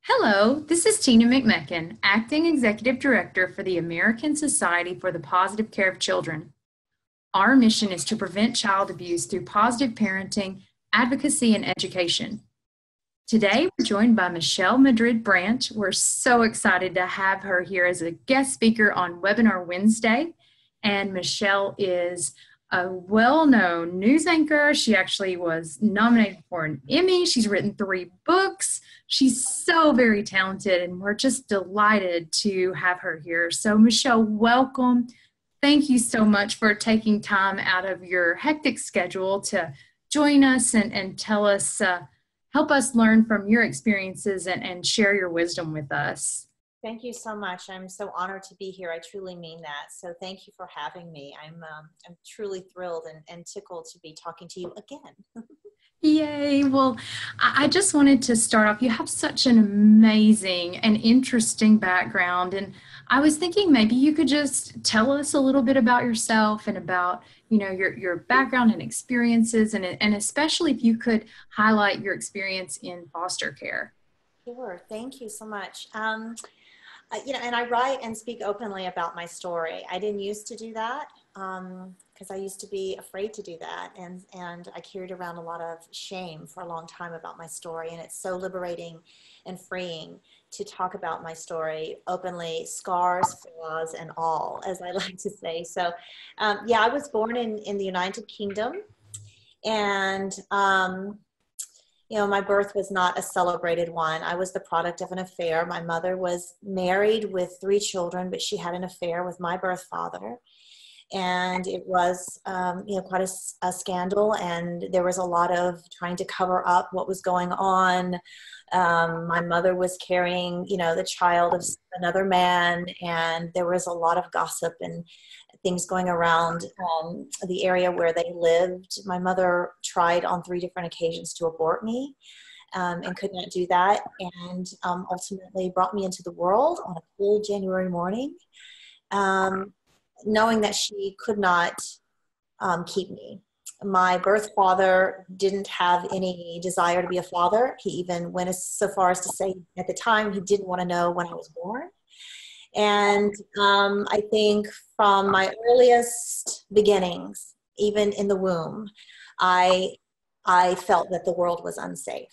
Hello, this is Tina McMechen, Acting Executive Director for the American Society for the Positive Care of Children. Our mission is to prevent child abuse through positive parenting, advocacy, and education. Today, we're joined by Michelle Madrid-Branch. We're so excited to have her here as a guest speaker on Webinar Wednesday. And Michelle is a well-known news anchor. She actually was nominated for an Emmy. She's written 3 books. She's so very talented, and we're just delighted to have her here. So, Michelle, welcome. Thank you so much for taking time out of your hectic schedule to join us and tell us, help us learn from your experiences and share your wisdom with us. Thank you so much. I'm so honored to be here. I truly mean that. So thank you for having me. I'm truly thrilled and tickled to be talking to you again. Yay. Well, I just wanted to start off. You have such an amazing and interesting background. And I was thinking maybe you could just tell us a little bit about yourself and about, your background and experiences, and especially if you could highlight your experience in foster care. Sure. Thank you so much. And I write and speak openly about my story. I didn't used to do that because I used to be afraid to do that. And I carried around a lot of shame for a long time about my story. And it's so liberating and freeing to talk about my story openly, scars, flaws, and all, as I like to say. So, I was born in the United Kingdom. And my birth was not a celebrated one. I was the product of an affair. My mother was married with 3 children, but she had an affair with my birth father. And it was, quite a scandal. And there was a lot of trying to cover up what was going on. My mother was carrying, the child of another man. And there was a lot of gossip and things going around the area where they lived. My mother tried on 3 different occasions to abort me and could not do that, and ultimately brought me into the world on a cold January morning, knowing that she could not keep me. My birth father didn't have any desire to be a father. He even went so far as to say at the time he didn't want to know when I was born. And I think from my earliest beginnings, even in the womb, I felt that the world was unsafe.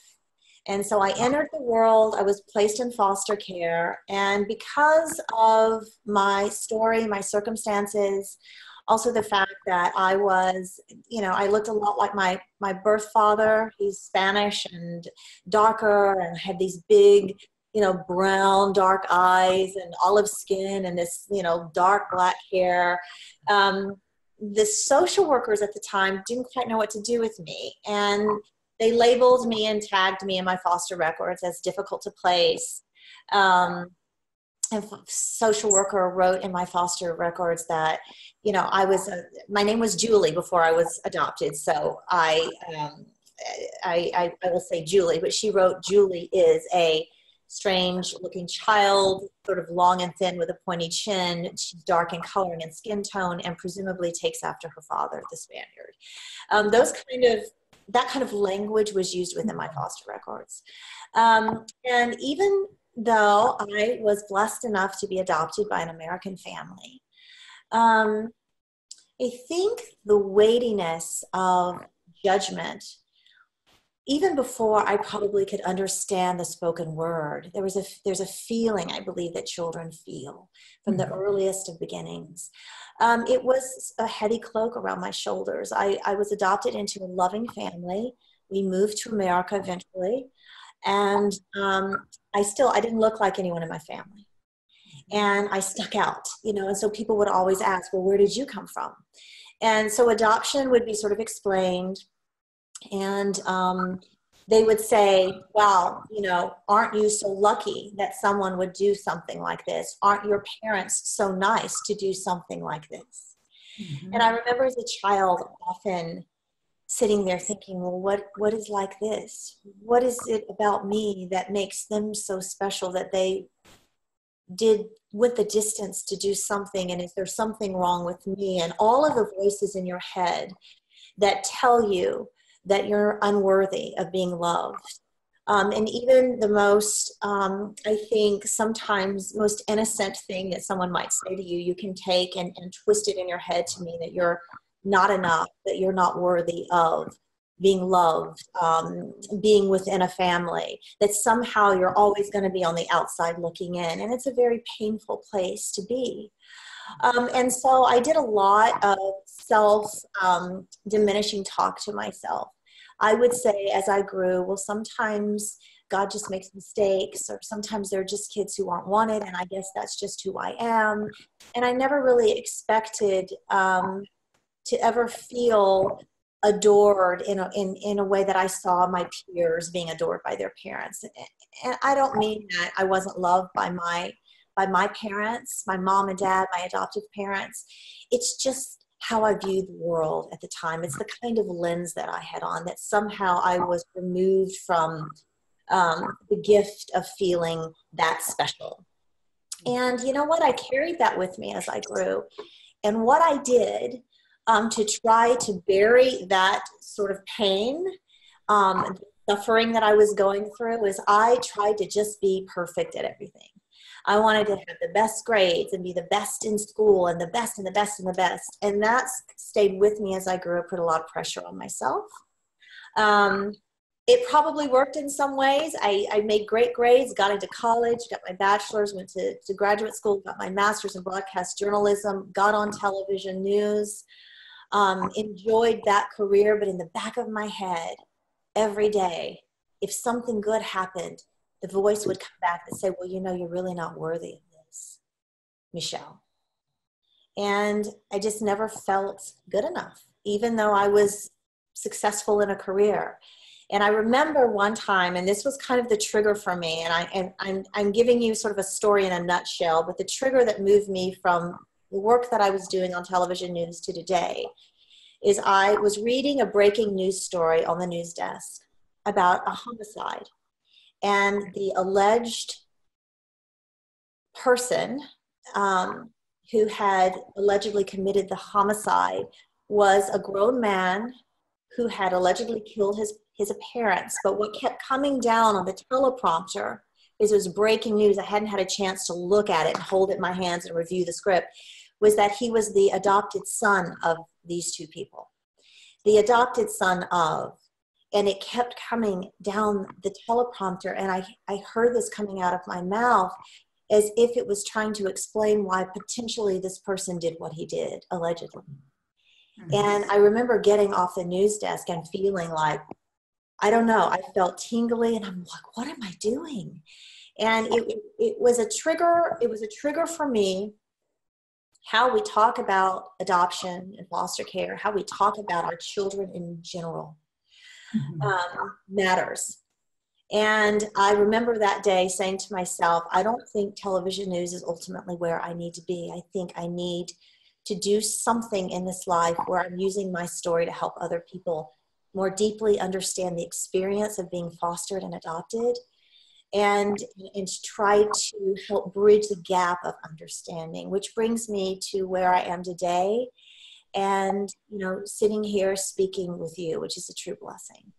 And so I entered the world. I was placed in foster care. And because of my story, my circumstances, also the fact that I was, I looked a lot like my birth father. He's Spanish and darker and had these big, brown, dark eyes and olive skin and this, dark black hair. The social workers at the time didn't quite know what to do with me. And they labeled me and tagged me in my foster records as difficult to place. And social worker wrote in my foster records that, my name was Julie before I was adopted. So I will say Julie, but she wrote Julie is a strange looking child, sort of long and thin with a pointy chin. She's dark in coloring and skin tone, and presumably takes after her father, the Spaniard. That kind of language was used within my foster records. And even though I was blessed enough to be adopted by an American family, I think the weightiness of judgment, even before I probably could understand the spoken word, there's a feeling, I believe, that children feel from the earliest of beginnings. It was a heavy cloak around my shoulders. I was adopted into a loving family. We moved to America eventually. And I didn't look like anyone in my family. And I stuck out, and so people would always ask, well, where did you come from? And so adoption would be sort of explained. And they would say, well, aren't you so lucky that someone would do something like this? Aren't your parents so nice to do something like this? Mm-hmm. And I remember as a child often sitting there thinking, well, what is like this? What is it about me that makes them so special that they did with the distance to do something? And is there something wrong with me? And all of the voices in your head that tell you that you're unworthy of being loved, And even the most, I think sometimes most innocent thing that someone might say to you, you can take and twist it in your head to mean that you're not enough, that you're not worthy of being loved, being within a family, that somehow you're always going to be on the outside looking in. And it's a very painful place to be. And so I did a lot of self-diminishing talk to myself. I would say as I grew, well, sometimes God just makes mistakes, or sometimes they're just kids who aren't wanted, and I guess that's just who I am. And I never really expected to ever feel adored in a way that I saw my peers being adored by their parents. And I don't mean that I wasn't loved by my parents, my mom and dad, my adoptive parents. It's just how I viewed the world at the time. It's the kind of lens that I had on, that somehow I was removed from the gift of feeling that special. And you know what? I carried that with me as I grew. And what I did to try to bury that sort of pain, the suffering that I was going through, is I tried to just be perfect at everything. I wanted to have the best grades and be the best in school and the best and the best and the best. And that stayed with me as I grew up, put a lot of pressure on myself. It probably worked in some ways. I made great grades, got into college, got my bachelor's, went to graduate school, got my master's in broadcast journalism, got on television news, enjoyed that career. But in the back of my head, every day, if something good happened, the voice would come back and say, well, you know, you're really not worthy of this, Michelle. And I just never felt good enough, even though I was successful in a career. And I remember one time, and this was kind of the trigger for me, and I'm giving you sort of a story in a nutshell, but the trigger that moved me from the work that I was doing on television news to today is I was reading a breaking news story on the news desk about a homicide. And the alleged person who had allegedly committed the homicide was a grown man who had allegedly killed his parents. But what kept coming down on the teleprompter is, it was breaking news. I hadn't had a chance to look at it and hold it in my hands and review the script, was that he was the adopted son of these two people. The adopted son of. And it kept coming down the teleprompter, and I heard this coming out of my mouth as if it was trying to explain why potentially this person did what he did, allegedly. Mm-hmm. And I remember getting off the news desk and feeling like, I don't know, I felt tingly, and I'm like, what am I doing? And it was a trigger. It was a trigger for me, how we talk about adoption and foster care, how we talk about our children in general. Matters. And I remember that day saying to myself, I don't think television news is ultimately where I need to be. I think I need to do something in this life where I'm using my story to help other people more deeply understand the experience of being fostered and adopted, and to try to help bridge the gap of understanding, which brings me to where I am today, and, you know, sitting here speaking with you, which is a true blessing.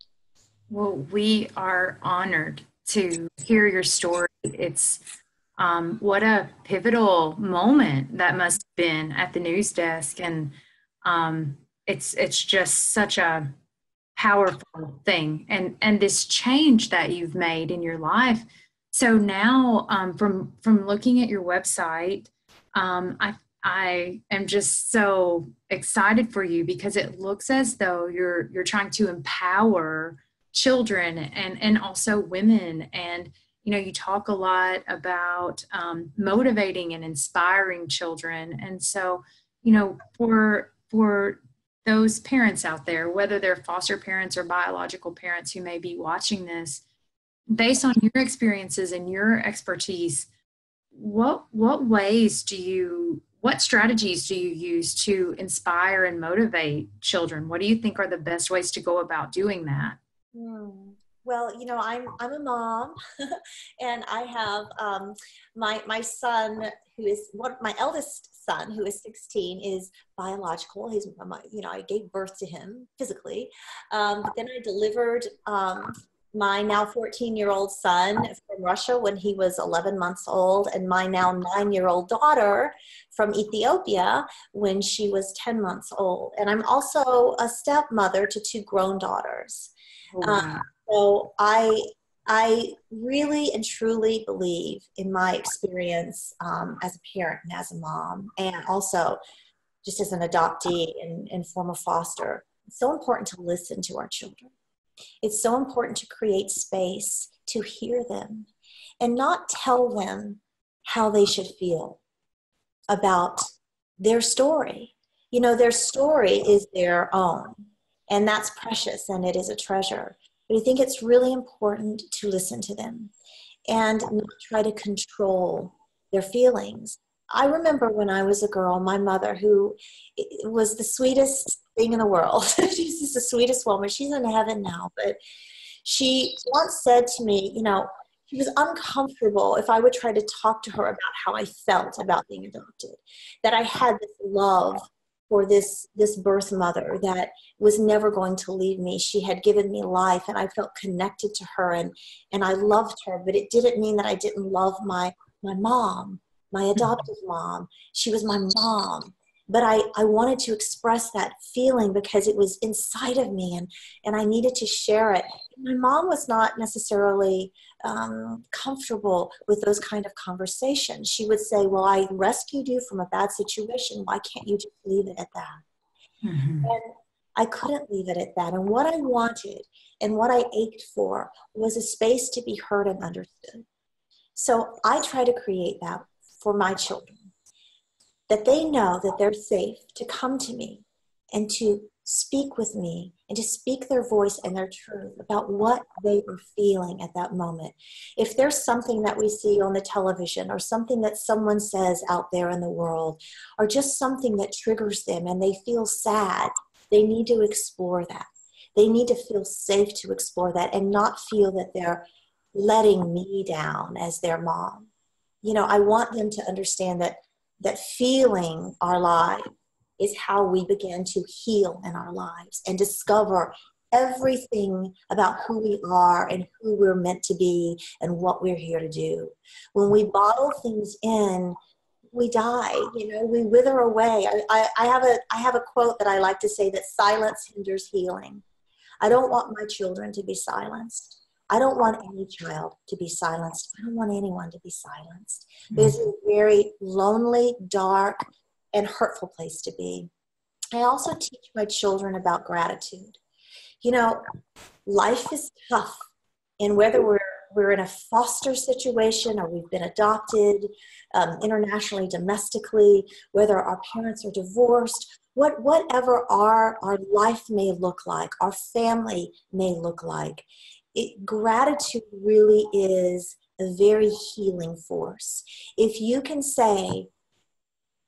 Well, we are honored to hear your story. It's what a pivotal moment that must have been at the news desk, and it's just such a powerful thing, and this change that you've made in your life. So now, from looking at your website, I am just so excited for you, because it looks as though you're trying to empower children and also women. And, you know, you talk a lot about motivating and inspiring children. And so, you know, for those parents out there, whether they're foster parents or biological parents who may be watching this, based on your experiences and your expertise, what strategies do you use to inspire and motivate children? What do you think are the best ways to go about doing that? Well, you know, I'm a mom, and I have my son, who is my eldest son, who is 16, is biological. He's, you know, I gave birth to him physically, but then I delivered my now 14-year-old son from Russia when he was 11 months old, and my now 9-year-old daughter from Ethiopia when she was 10 months old. And I'm also a stepmother to 2 grown daughters. Oh, wow. So I really and truly believe in my experience as a parent and as a mom, and also just as an adoptee and former foster. It's so important to listen to our children. It's so important to create space to hear them and not tell them how they should feel about their story. You know, their story is their own, and that's precious, and it is a treasure. But I think it's really important to listen to them and not try to control their feelings. I remember when I was a girl, my mother, who was the sweetest thing in the world. She's just the sweetest woman. She's in heaven now. But she once said to me, you know, she was uncomfortable if I would try to talk to her about how I felt about being adopted, that I had this love for this birth mother that was never going to leave me. She had given me life, and I felt connected to her, and I loved her. But it didn't mean that I didn't love my mom, my adoptive mom. She was my mom. But I wanted to express that feeling because it was inside of me, and I needed to share it. My mom was not necessarily comfortable with those kind of conversations. She would say, well, I rescued you from a bad situation. Why can't you just leave it at that? Mm-hmm. And I couldn't leave it at that. And what I wanted and what I ached for was a space to be heard and understood. So I try to create that for my children, that they know that they're safe to come to me and to speak with me and to speak their voice and their truth about what they were feeling at that moment. If there's something that we see on the television or something that someone says out there in the world or just something that triggers them and they feel sad, they need to explore that. They need to feel safe to explore that and not feel that they're letting me down as their mom. You know, I want them to understand that feeling our lives is how we begin to heal in our lives and discover everything about who we are and who we're meant to be and what we're here to do. When we bottle things in, we die, you know, we wither away. I have a quote that I like to say, that silence hinders healing. I don't want my children to be silenced. I don't want any child to be silenced. I don't want anyone to be silenced. It's a very lonely, dark, and hurtful place to be. I also teach my children about gratitude. You know, life is tough, and whether we're in a foster situation or we've been adopted, internationally, domestically, whether our parents are divorced, whatever our life may look like, our family may look like, gratitude really is a very healing force. If you can say,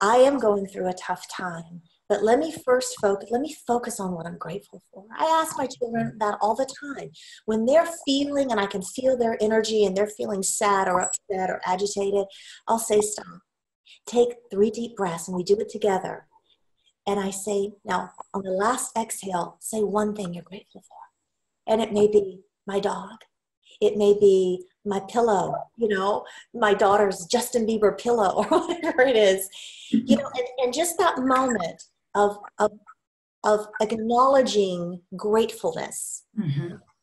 I am going through a tough time, but let me focus on what I'm grateful for. I ask my children that all the time. When they're feeling, and I can feel their energy and they're feeling sad or upset or agitated, I'll say, stop. Take 3 deep breaths, and we do it together. And I say, now on the last exhale, say one thing you're grateful for. And it may be my dog. It may be my pillow, you know, my daughter's Justin Bieber pillow or whatever it is, you know, and just that moment of acknowledging gratefulness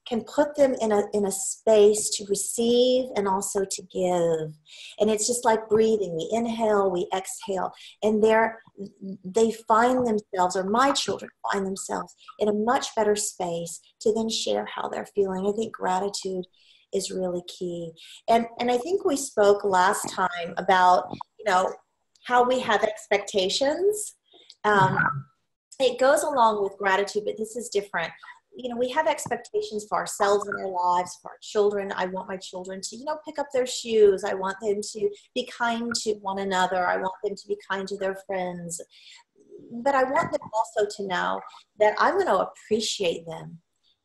can put them in a space to receive and also to give. And it's just like breathing. We inhale, we exhale, and they find themselves, or my children find themselves, in a much better space to then share how they're feeling. I think gratitude is really key. And I think we spoke last time about, you know, how we have expectations. It goes along with gratitude, but this is different. You know, we have expectations for ourselves in our lives, for our children. I want my children to, you know, pick up their shoes. I want them to be kind to one another. I want them to be kind to their friends. But I want them also to know that I'm going to appreciate them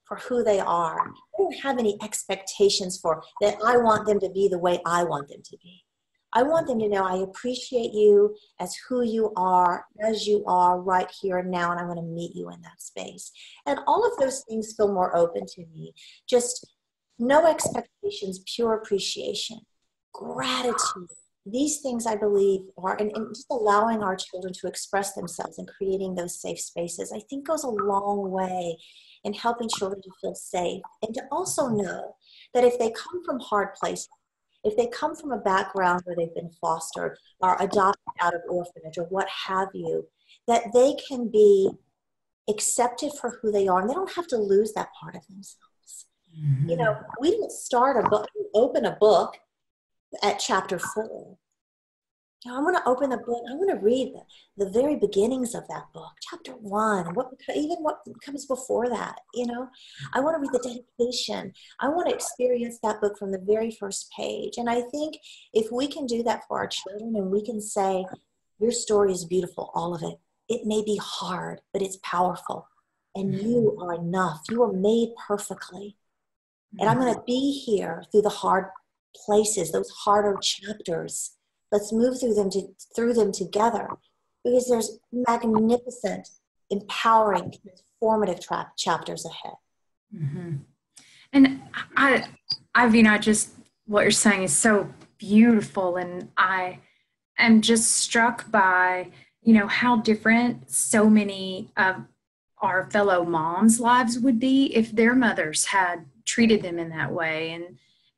for who they are. I don't have any expectations for that. I want them to be the way I want them to be. I want them to know I appreciate you as who you are, as you are right here and now, and I'm going to meet you in that space. And all of those things feel more open to me. Just No expectations, pure appreciation, gratitude. These things I believe are, and just allowing our children to express themselves and creating those safe spaces, I think goes a long way in helping children to feel safe and to also know that if they come from hard places, if they come from a background where they've been fostered or adopted out of orphanage or what have you, that they can be accepted for who they are and they don't have to lose that part of themselves. Mm-hmm. You know, we didn't start a book, open a book at chapter 4. You know, I'm going to open the book. I want to read the very beginnings of that book, chapter 1, even what comes before that. You know, I want to read the dedication. I want to experience that book from the very first page. And I think if we can do that for our children and we can say, your story is beautiful, all of it. It may be hard, but it's powerful. And you are enough. You are made perfectly. And I'm going to be here through the hard places, those harder chapters. Let's move through them together, because there's magnificent, empowering, transformative chapters ahead. Mm-hmm. And I just, what you're saying is so beautiful. And I am just struck by, you know, how different so many of our fellow moms' lives would be if their mothers had treated them in that way.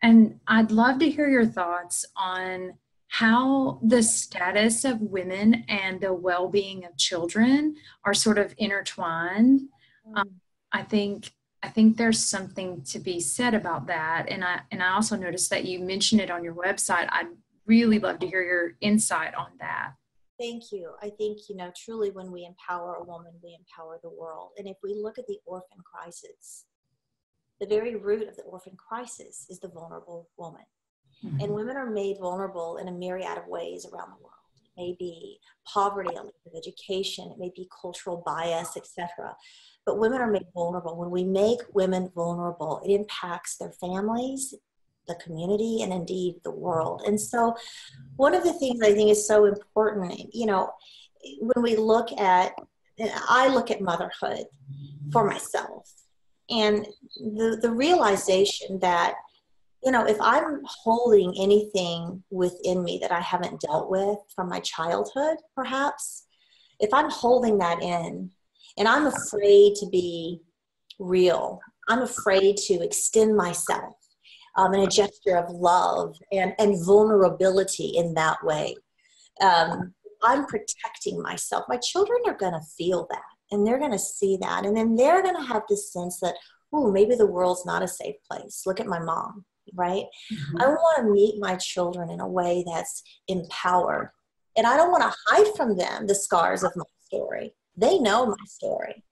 And I'd love to hear your thoughts on how the status of women and the well-being of children are sort of intertwined. I think there's something to be said about that. And I also noticed that you mentioned it on your website. I'd really love to hear your insight on that. Thank you. I think, you know, truly when we empower a woman, we empower the world. And if we look at the orphan crisis, the very root of the orphan crisis is the vulnerable woman. Mm-hmm. And women are made vulnerable in a myriad of ways around the world. It may be poverty, a lack of education, it may be cultural bias, etc. But women are made vulnerable. When we make women vulnerable, it impacts their families, the community, and indeed the world. And so one of the things I think is so important, you know, when we look at, I look at motherhood for myself, and the realization that, you know, if I'm holding anything within me that I haven't dealt with from my childhood, perhaps, if I'm holding that in and I'm afraid to be real, I'm afraid to extend myself in a gesture of love and vulnerability in that way, I'm protecting myself. My children are going to feel that, and they're going to see that, and then they're going to have this sense that, oh, maybe the world's not a safe place. Look at my mom. Right? Mm-hmm. I want to meet my children in a way that's empowered. And I don't want to hide from them the scars of my story. They know my story.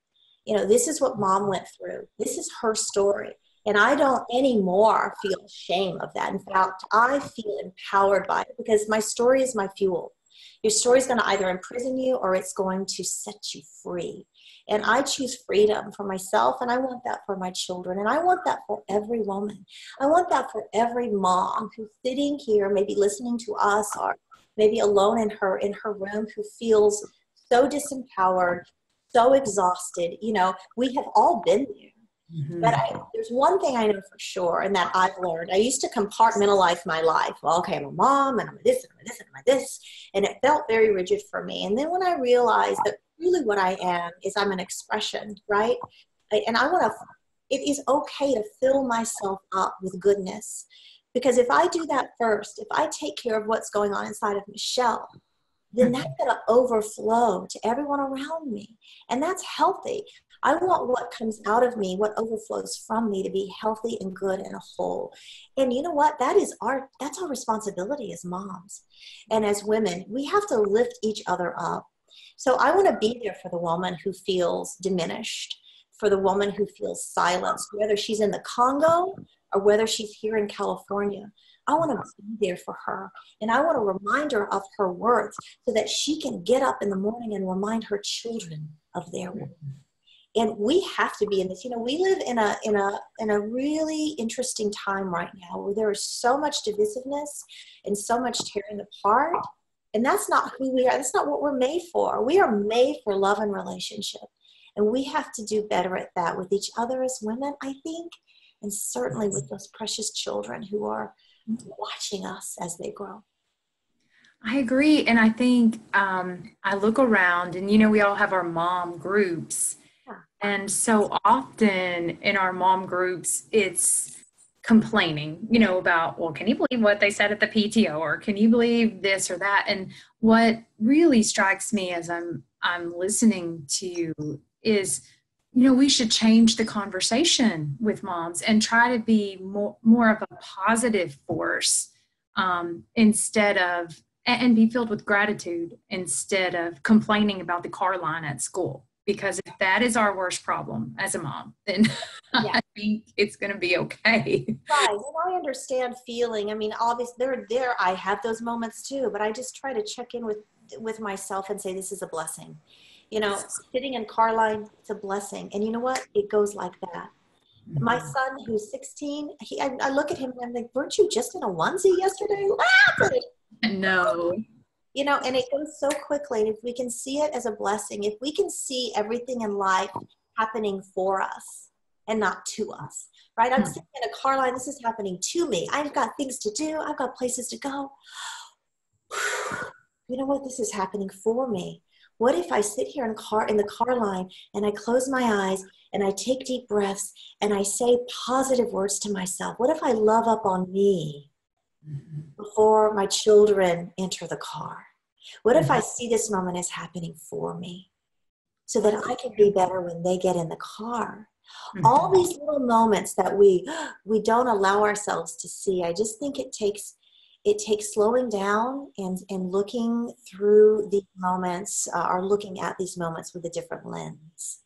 You know, this is what mom went through. This is her story. And I don't anymore feel shame of that. In fact, I feel empowered by it because my story is my fuel. Your story is going to either imprison you or it's going to set you free. And I choose freedom for myself, and I want that for my children, and I want that for every woman. I want that for every mom who's sitting here, maybe listening to us, or maybe alone in her room, who feels so disempowered, so exhausted. You know, we have all been there. Mm-hmm. But there's one thing I know for sure, and that I've learned. I used to compartmentalize my life. Well, okay, I'm a mom, and I'm this, and I'm this, and I'm this. And it felt very rigid for me. And then when I realized that really what I am is I'm an expression, right? And I want to, it is okay to fill myself up with goodness. Because if I do that first, if I take care of what's going on inside of Michelle, then that's going to overflow to everyone around me. And that's healthy. I want what comes out of me, what overflows from me, to be healthy and good and whole. And you know what? That's our responsibility as moms. And as women, we have to lift each other up. So I want to be there for the woman who feels diminished, for the woman who feels silenced, whether she's in the Congo or whether she's here in California. I want to be there for her. And I want to remind her of her worth so that she can get up in the morning and remind her children of their worth. And we have to be in this. You know, we live in a really interesting time right now where there is so much divisiveness and so much tearing apart. And that's not who we are. That's not what we're made for. We are made for love and relationship. And we have to do better at that with each other as women, I think. and certainly with those precious children who are watching us as they grow. I agree. And I think I look around and, we all have our mom groups. Yeah. And so often in our mom groups, it's complaining, about, well, can you believe what they said at the PTO, or can you believe this or that? And what really strikes me as I'm listening to you is, we should change the conversation with moms and try to be more of a positive force instead of, and be filled with gratitude instead of complaining about the car line at school. Because if that is our worst problem as a mom, then yeah. I think it's going to be okay. Right. And I understand feeling. I mean, obviously, I have those moments too, but I just try to check in with myself and say, this is a blessing. Sitting in car line, it's a blessing. And you know what? It goes like that. Mm-hmm. My son, who's 16, I look at him and I'm like, weren't you just in a onesie yesterday? No. And it goes so quickly. And if we can see it as a blessing, if we can see everything in life happening for us and not to us, right? I'm sitting in a car line. This is happening to me. I've got things to do. I've got places to go. You know what? This is happening for me. What if I sit here in the car line and I close my eyes and I take deep breaths and I say positive words to myself? What if I love up on me before my children enter the car? What if I see this moment as happening for me so that I can be better when they get in the car? All these little moments that we don't allow ourselves to see. I just think it takes slowing down and looking through these moments or looking at these moments with a different lens.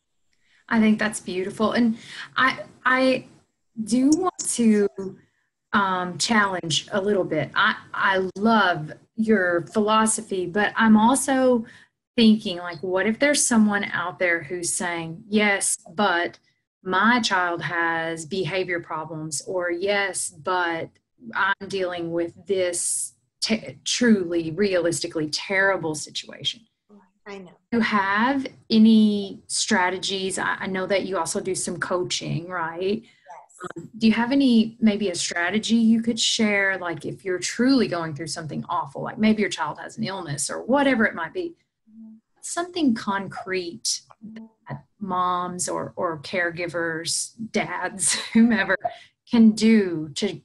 I think that's beautiful. And I do want to challenge a little bit. I love your philosophy, but I'm also thinking, like, what if there's someone out there who's saying, yes, but my child has behavior problems, or yes, but I'm dealing with this truly, realistically terrible situation. I know. Do you have any strategies? I know that you also do some coaching, right? Yes. Do you have maybe a strategy you could share? Like if you're truly going through something awful, like maybe your child has an illness or whatever it might be, something concrete that moms or caregivers, dads, whomever can do to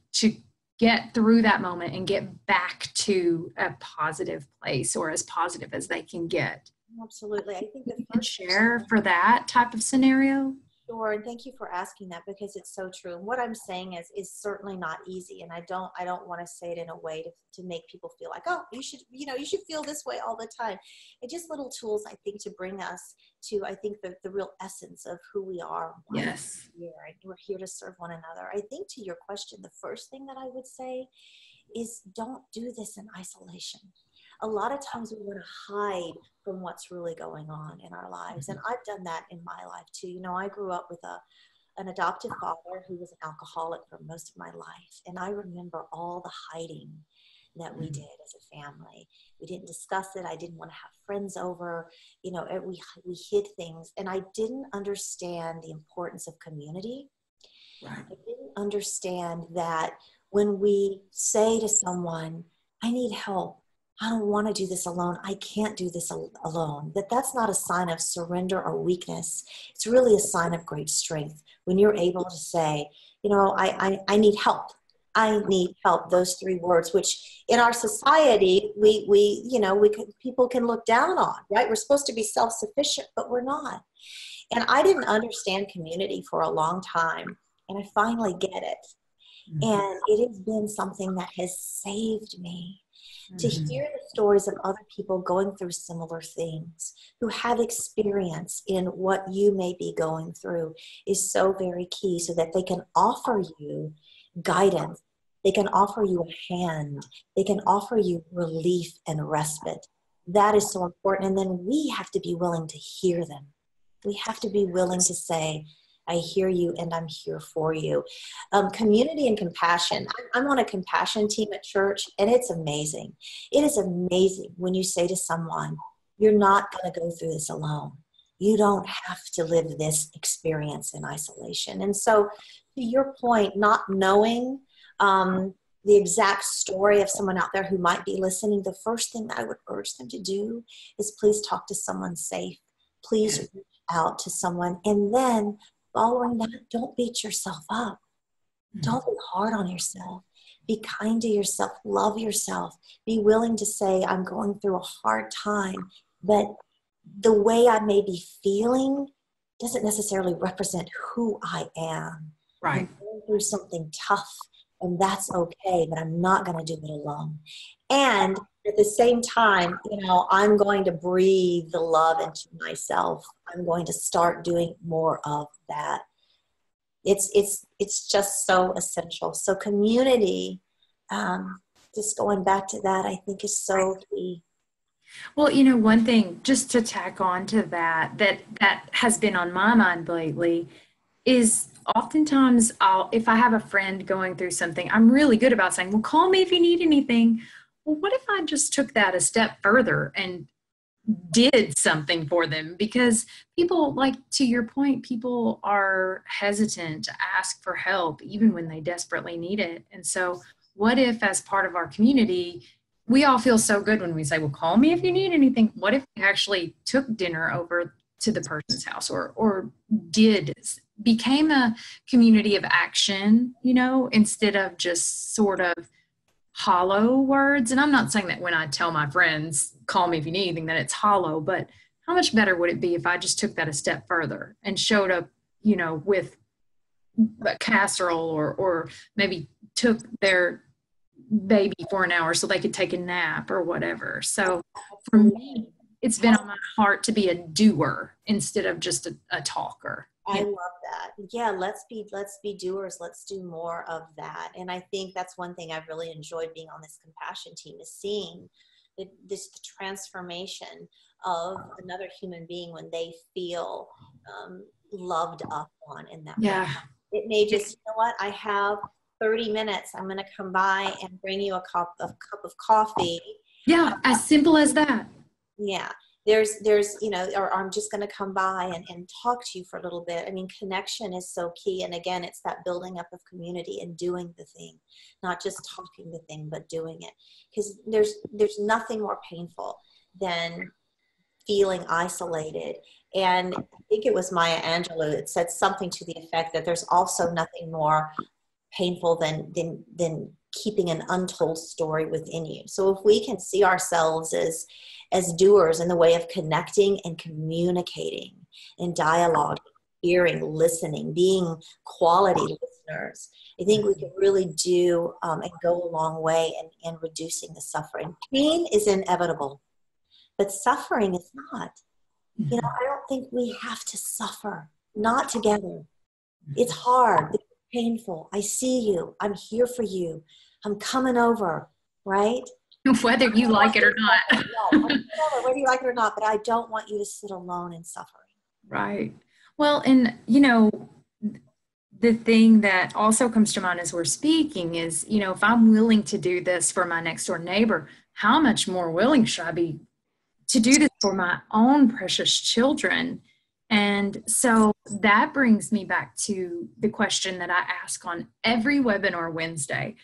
get through that moment and get back to a positive place, or as positive as they can get. Absolutely. I think the first share for that type of scenario. Sure, and thank you for asking that, because it's so true. What I'm saying is certainly not easy, and I don't want to say it in a way to make people feel like, oh, you should feel this way all the time. It's just little tools, I think, to bring us to, I think, the real essence of who we are. Yes. We're here to serve one another. I think, to your question, the first thing that I would say is don't do this in isolation. A lot of times we want to hide from what's really going on in our lives. And I've done that in my life too. I grew up with an adoptive father who was an alcoholic for most of my life. And I remember all the hiding that we did as a family. We didn't discuss it. I didn't want to have friends over. We hid things. And I didn't understand the importance of community. Right. I didn't understand that when we say to someone, I need help, I don't want to do this alone, I can't do this alone, that's not a sign of surrender or weakness. It's really a sign of great strength when you're able to say, I need help. I need help. Those three words, which in our society, people can look down on, right? We're supposed to be self-sufficient, but we're not. And I didn't understand community for a long time, and I finally get it. And it has been something that has saved me. To hear the stories of other people going through similar things, who have experience in what you may be going through, is so very key, so that they can offer you guidance. They can offer you a hand. They can offer you relief and respite. That is so important. And then we have to be willing to hear them. We have to be willing to say, I hear you and I'm here for you. Community and compassion. I'm on a compassion team at church, and it's amazing. It is amazing when you say to someone, you're not going to go through this alone. You don't have to live this experience in isolation. And so to your point, not knowing the exact story of someone out there who might be listening, the first thing that I would urge them to do is please talk to someone safe. Please reach out to someone. And then following that, don't beat yourself up. Don't be hard on yourself. Be kind to yourself. Love yourself. Be willing to say, I'm going through a hard time, but the way I may be feeling doesn't necessarily represent who I am. Right. I'm going through something tough, and that's okay, but I'm not going to do it alone. And at the same time, I'm going to breathe the love into myself. I'm going to start doing more of that. It's just so essential. So community, just going back to that, I think is so key. Well, one thing just to tack on to that has been on my mind lately is oftentimes if I have a friend going through something, I'm really good about saying, well, call me if you need anything. Well, what if I just took that a step further and did something for them? Because people, like to your point, people are hesitant to ask for help even when they desperately need it. And so what if, as part of our community, we all feel so good when we say, well, call me if you need anything. What if we actually took dinner over to the person's house or became a community of action, instead of just sort of hollow words? And I'm not saying that when I tell my friends, call me if you need anything, that it's hollow, but how much better would it be if I just took that a step further and showed up, with a casserole or maybe took their baby for an hour so they could take a nap or whatever. So for me, it's been on my heart to be a doer instead of just a talker. I love that. Yeah, let's be doers. Let's do more of that. And I think that's one thing I've really enjoyed being on this compassion team, is seeing the transformation of another human being when they feel loved up on in that way. It may just, you know what, I have 30 minutes. I'm going to come by and bring you a cup of coffee. Yeah, as simple as that. Yeah. There's, or I'm just going to come by and talk to you for a little bit. I mean, connection is so key. And again, it's that building up of community and doing the thing, not just talking the thing, but doing it. Because there's nothing more painful than feeling isolated. And I think it was Maya Angelou that said something to the effect that there's also nothing more painful than keeping an untold story within you. So if we can see ourselves as doers in the way of connecting and communicating and dialogue, hearing, listening, being quality listeners, I think we can really do and go a long way in reducing the suffering. Pain is inevitable, but suffering is not. I don't think we have to suffer, not together. It's hard. It's painful. I see you. I'm here for you. I'm coming over, right? Whether you like it or not. Whether you like it or not, but I don't want you to sit alone in suffering. Right. Well, and the thing that also comes to mind as we're speaking is, if I'm willing to do this for my next door neighbor, how much more willing should I be to do this for my own precious children? And so that brings me back to the question that I ask on every webinar Wednesday.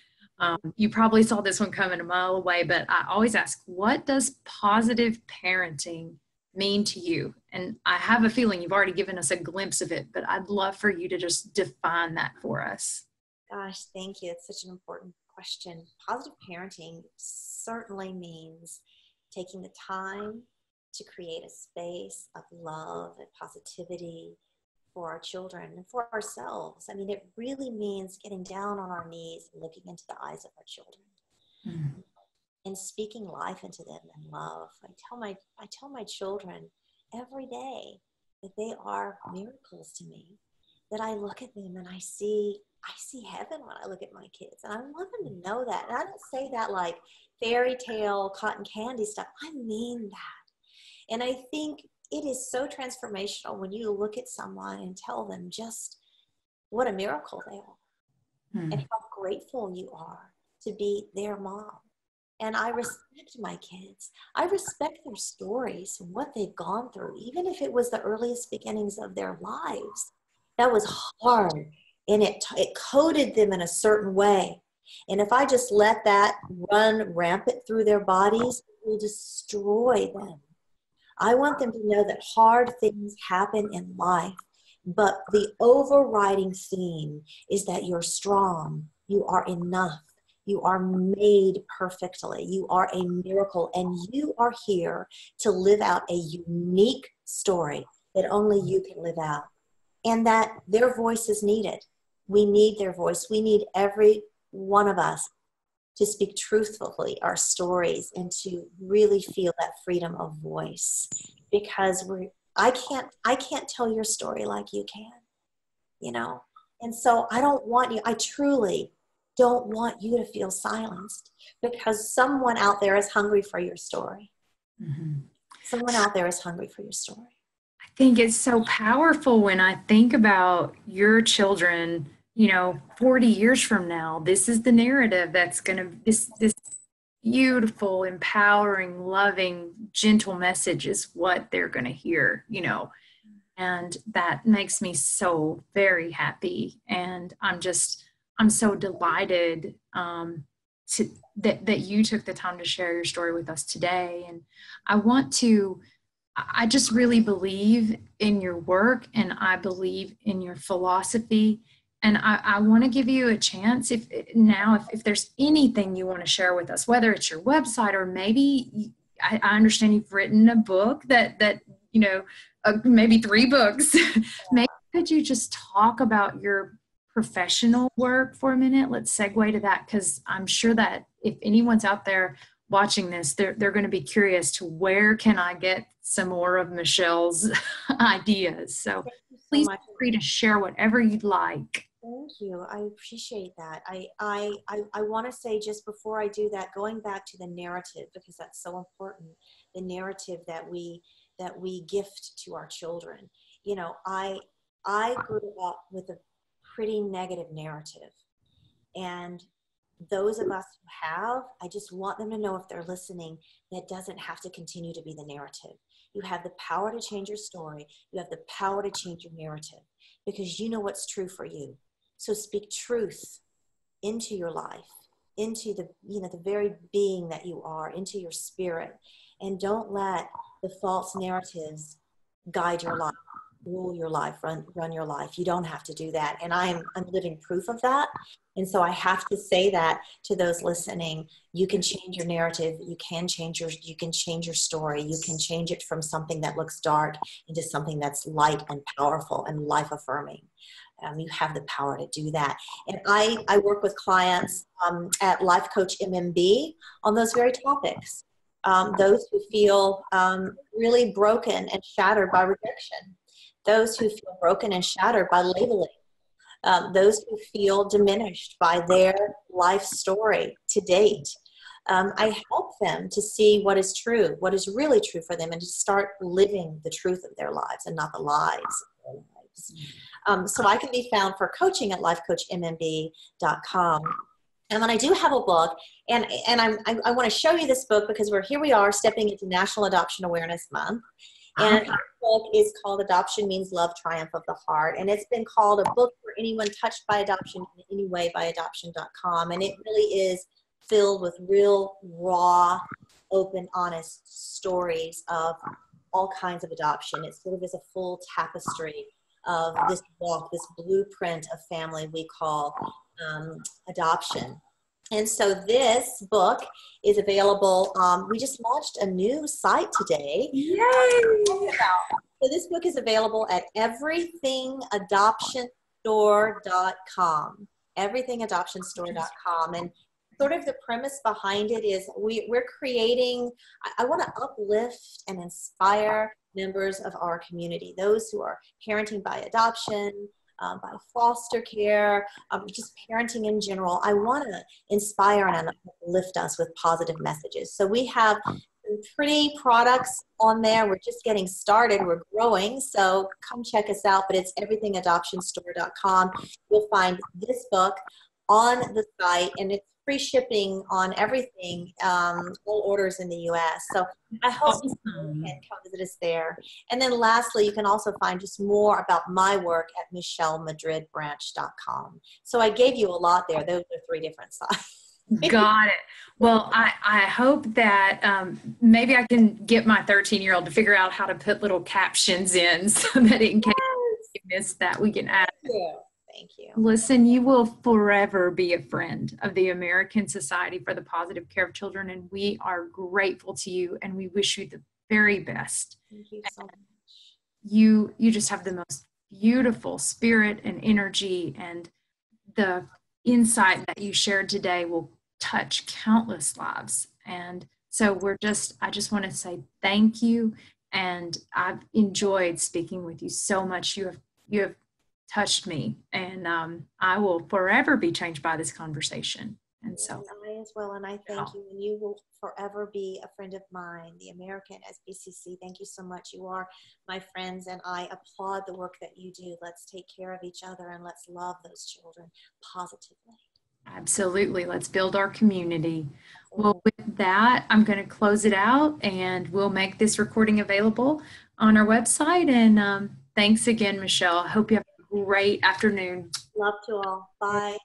You probably saw this one coming a mile away, but I always ask, what does positive parenting mean to you? And I have a feeling you've already given us a glimpse of it, but I'd love for you to just define that for us. Gosh, thank you. It's such an important question. Positive parenting certainly means taking the time to create a space of love and positivity for our children and for ourselves. I mean, it really means getting down on our knees and looking into the eyes of our children and speaking life into them and love. I tell my children every day that they are miracles to me, that I look at them and I see heaven when I look at my kids. And I want them to know that. And I don't say that like fairy tale, cotton candy stuff. I mean that. And I think it is so transformational when you look at someone and tell them just what a miracle they are and how grateful you are to be their mom And I respect my kids. I respect their stories and what they've gone through, even if it was the earliest beginnings of their lives. That was hard, and it coded them in a certain way. And if I just let that run rampant through their bodies, it will destroy them. I want them to know that hard things happen in life, but the overriding theme is that you're strong, you are enough, you are made perfectly, you are a miracle, and you are here to live out a unique story that only you can live out, and that their voice is needed. We need their voice. We need every one of us to speak truthfully our stories and to really feel that freedom of voice, because I can't tell your story like you can, you know? And so I truly don't want you to feel silenced, because someone out there is hungry for your story. Mm-hmm. Someone out there is hungry for your story. I think it's so powerful when I think about your children, 40 years from now. This is the narrative that's going to, this beautiful, empowering, loving, gentle message is what they're going to hear, and that makes me so very happy. And I'm so delighted that you took the time to share your story with us today. And I just really believe in your work, and I believe in your philosophy. And I want to give you a chance if there's anything you want to share with us, whether it's your website or maybe I understand you've written a book that maybe 3 books. Maybe could you just talk about your professional work for a minute? Let's segue to that, because I'm sure that if anyone's out there watching this, they're going to be curious to where can I get some more of Michelle's ideas. So please feel free to share whatever you'd like. Thank you. I appreciate that. I want to say, just before I do that, going back to the narrative, because that's so important, the narrative that we gift to our children. I grew up with a pretty negative narrative, and those of us who have, I just want them to know, if they're listening, that doesn't have to continue to be the narrative. You have the power to change your story. You have the power to change your narrative, because you know what's true for you. So speak truth into your life, into the very being that you are, into your spirit, and don't let the false narratives guide your life, rule your life, run your life. You don't have to do that. And I'm living proof of that. And so I have to say that to those listening. You can change your narrative. You can change your story. You can change it from something that looks dark into something that's light and powerful and life affirming. You have the power to do that. And I work with clients at Life Coach MMB on those very topics. Those who feel really broken and shattered by rejection. Those who feel broken and shattered by labeling. Those who feel diminished by their life story to date. I help them to see what is true, what is really true for them, and to start living the truth of their lives and not the lies of their lives. So I can be found for coaching at lifecoachmmb.com. And then I do have a book, and I want to show you this book, because we are stepping into National Adoption Awareness Month. And our book is called Adoption Means Love, Triumph of the Heart. And it's been called a book for anyone touched by adoption in any way by adoption.com. And it really is filled with real, raw, open, honest stories of all kinds of adoption. It sort of is a full tapestry of this walk, this blueprint of family we call adoption. And so this book is available. We just launched a new site today. Yay! So this book is available at everythingadoptionstore.com. Everythingadoptionstore.com. And sort of the premise behind it is we're creating, I want to uplift and inspire members of our community, those who are parenting by adoption, by foster care, just parenting in general. I want to inspire and uplift us with positive messages. So we have some pretty products on there. We're just getting started. We're growing. So come check us out. But it's everythingadoptionstore.com. You'll find this book on the site, and it's free shipping on everything, all orders in the U.S. So I hope you can come visit us there. And then lastly, you can also find just more about my work at MichelleMadrid-Branch.com. So I gave you a lot there. Those are 3 different sites. Got it. Well, I hope that maybe I can get my 13-year-old to figure out how to put little captions in so that in case you missed that, we can add. Thank you. Listen, you will forever be a friend of the American Society for the Positive Care of Children, and we are grateful to you, and we wish you the very best. Thank you so much. You just have the most beautiful spirit and energy, and the insight that you shared today will touch countless lives. And so I just want to say thank you, and I've enjoyed speaking with you so much. You have touched me, and I will forever be changed by this conversation. And so I as well, and I thank you, and you will forever be a friend of mine, the American SPCC. Thank you so much. You are my friends, and I applaud the work that you do. Let's take care of each other, and let's love those children positively. Absolutely. Let's build our community. Well, with that, I'm going to close it out, and we'll make this recording available on our website. And thanks again, Michelle. I hope you have a great afternoon. Love to all. Bye.